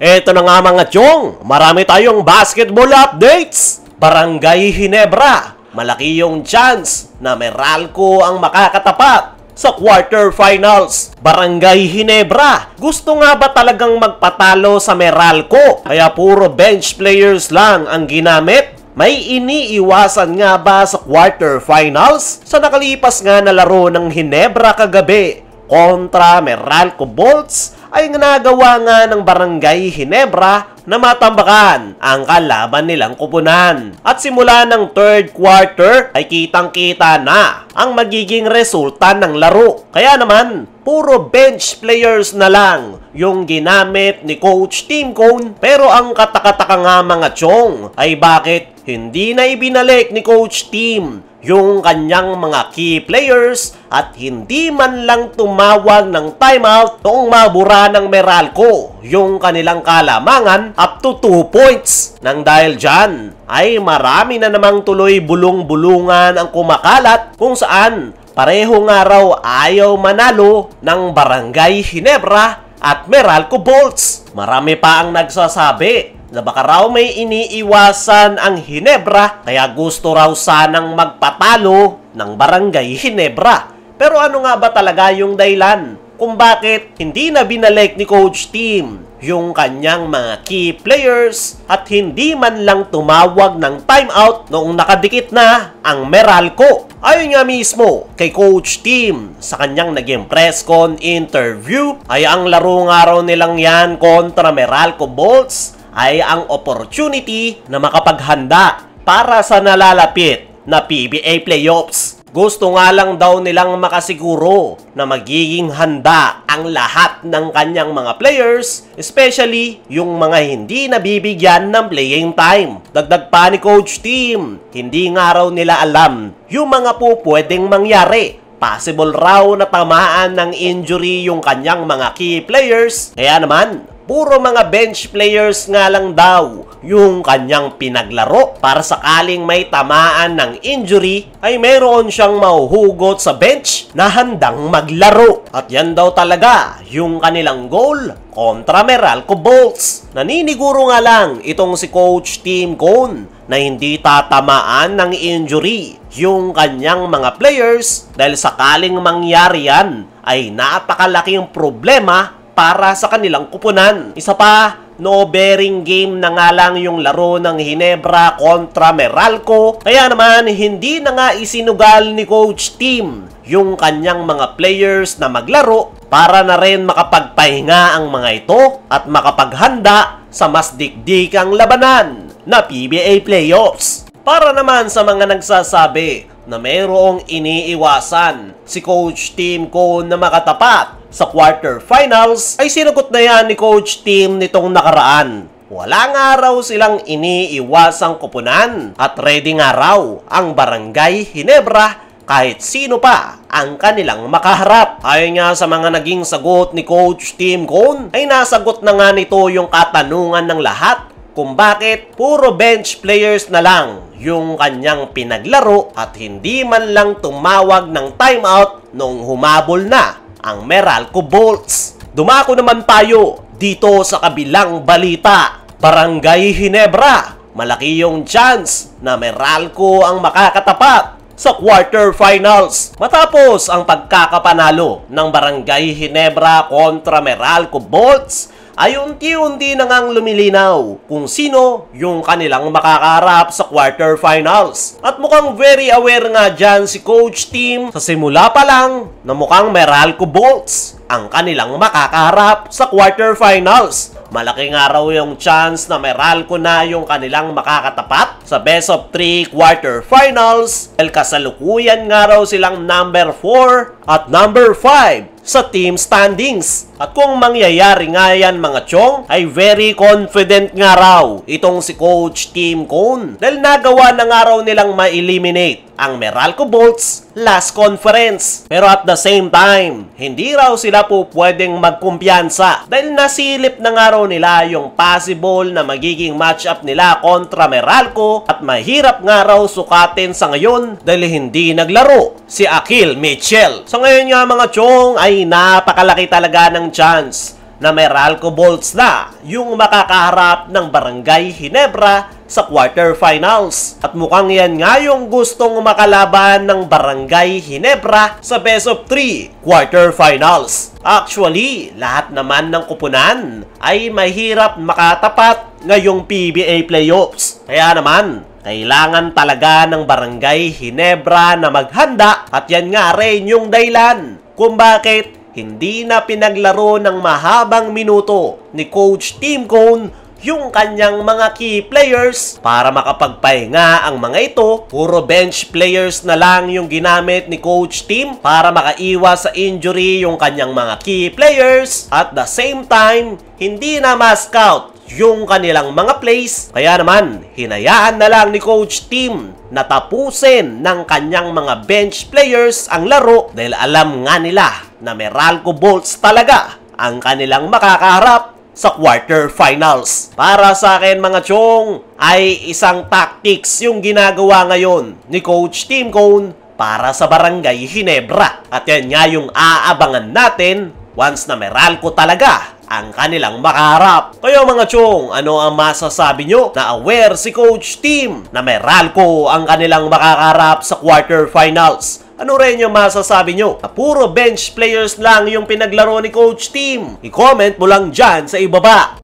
Eto na nga mga chong, marami tayong basketball updates. Barangay Ginebra, malaki yung chance na Meralco ang makakatapat sa quarterfinals. Barangay Ginebra, gusto nga ba talagang magpatalo sa Meralco? Kaya puro bench players lang ang ginamit? May iniiwasan nga ba sa quarterfinals? Sa nakalipas nga na laro ng Ginebra kagabi kontra Meralco Bolts, ay nagawa nga ng Barangay Ginebra na matambakan ang kalaban nilang kupunan. At simula ng third quarter ay kitang-kita na ang magiging resulta ng laro. Kaya naman, puro bench players na lang yung ginamit ni Coach Tim Cone. Pero ang katakataka nga mga chong ay bakit hindi na ibinalik ni Coach Tim yung kanyang mga key players at hindi man lang tumawag ng timeout noong mabura ng Meralco yung kanilang kalamangan up to 2 points. Nang dahil dyan ay marami na namang tuloy bulong-bulungan ang kumakalat kung saan pareho nga raw ayaw manalo ng Barangay Ginebra at Meralco Bolts. Marami pa ang nagsasabi na baka raw may iniiwasan ang Ginebra kaya gusto raw sanang magpatalo ng Barangay Ginebra. Pero ano nga ba talaga yung dahilan kung bakit hindi na binalik ni Coach Tim yung kanyang mga key players at hindi man lang tumawag ng timeout noong nakadikit na ang Meralco? Ayon nga mismo kay Coach Tim sa kanyang naging press con interview ay ang laro nga raw nilang yan kontra Meralco Bolts ay ang opportunity na makapaghanda para sa nalalapit na PBA playoffs. Gusto nga lang daw nilang makasiguro na magiging handa ang lahat ng kanyang mga players, especially yung mga hindi nabibigyan ng playing time. Dagdag pa ni Coach Tim, hindi nga raw nila alam yung mga pwedeng mangyari. Possible raw na tamaan ng injury yung kanyang mga key players. Kaya naman, puro mga bench players nga lang daw yung kanyang pinaglaro para sakaling may tamaan ng injury ay mayroon siyang mahuhugot sa bench na handang maglaro. At yan daw talaga yung kanilang goal kontra Meralco Bolts. Naniniguro nga lang itong si Coach Tim Cone na hindi tatamaan ng injury yung kanyang mga players dahil sakaling mangyari yan ay napakalaking problema para sa kanilang kupunan. Isa pa, no bearing game na nga lang yung laro ng Ginebra kontra Meralco. Kaya naman, hindi na nga isinugal ni Coach Tim yung kanyang mga players na maglaro para na rin makapagpahinga ang mga ito at makapaghanda sa mas dikdikang labanan na PBA playoffs. Para naman sa mga nagsasabi na mayroong iniiwasan si Coach Tim Cone na makatapat sa quarterfinals, ay sinagot na yan ni Coach Tim nitong nakaraan. Wala nga raw silang iniiwasang kupunan at ready nga raw ang Barangay Ginebra kahit sino pa ang kanilang makaharap. Ayon nga sa mga naging sagot ni Coach Tim Cone, ay nasagot na nga nito yung katanungan ng lahat kung bakit puro bench players na lang yung kanyang pinaglaro at hindi man lang tumawag ng timeout nung humabol na ang Meralco Bolts. Dumako naman tayo dito sa kabilang balita. Barangay Ginebra, malaki yung chance na Meralco ang makakatapat sa quarterfinals. Matapos ang pagkakapanalo ng Barangay Ginebra kontra Meralco Bolts, ay unti-unti na ngang lumilinaw kung sino yung kanilang makakaharap sa quarterfinals. At mukhang very aware nga dyan si Coach Tim sa simula pa lang na mukhang Meralco Bolts ang kanilang makakaharap sa quarterfinals. Malaki nga raw yung chance na Meralco na yung kanilang makakatapat sa best of 3 quarterfinals dahil kasalukuyan nga raw silang number 4 at number 5 sa team standings. At kung mangyayari nga yan mga chong, ay very confident nga raw itong si Coach Tim Cone dahil nagawa na nga raw nilang ma-eliminate ang Meralco Bolts last conference. Pero at the same time, hindi raw sila po pwedeng magkumpiyansa dahil nasilip na nga raw nila yung possible na magiging matchup nila kontra Meralco at mahirap nga raw sukatin sa ngayon dahil hindi naglaro si Akil Mitchell. So ngayon nga mga chong ay napakalaki talaga ng chance na Meralco Bolts na yung makakaharap ng Barangay Ginebra sa quarterfinals. At mukhang yan nga yung gustong makalaban ng Barangay Ginebra sa best of 3 quarterfinals. Actually, lahat naman ng kupunan ay mahirap makatapat ngayong PBA playoffs. Kaya naman, kailangan talaga ng Barangay Ginebra na maghanda at yan nga rin yung dahilan kung bakit hindi na pinaglaro ng mahabang minuto ni Coach Tim Cone yung kanyang mga key players para makapagpahinga ang mga ito. Puro bench players na lang yung ginamit ni Coach Tim para makaiwas sa injury yung kanyang mga key players. At the same time, hindi na ma-scout yung kanilang mga plays. Kaya naman, hinayaan na lang ni Coach Tim na tapusin ng kanyang mga bench players ang laro dahil alam nga nila na Meralco Bolts talaga ang kanilang makakaharap sa quarterfinals. Para sa akin mga chong, ay isang tactics yung ginagawa ngayon ni Coach Tim Cone para sa Barangay Ginebra. At yan nga yung aabangan natin once na Meralco talaga ang kanilang makaharap. Kaya mga chong, ano ang masasabi nyo na aware si Coach Tim na Meralco ang kanilang makaharap sa quarterfinals? Ano rin yung masasabi nyo? Na puro bench players lang yung pinaglaro ni Coach Tim? I-comment mo lang dyan sa ibaba.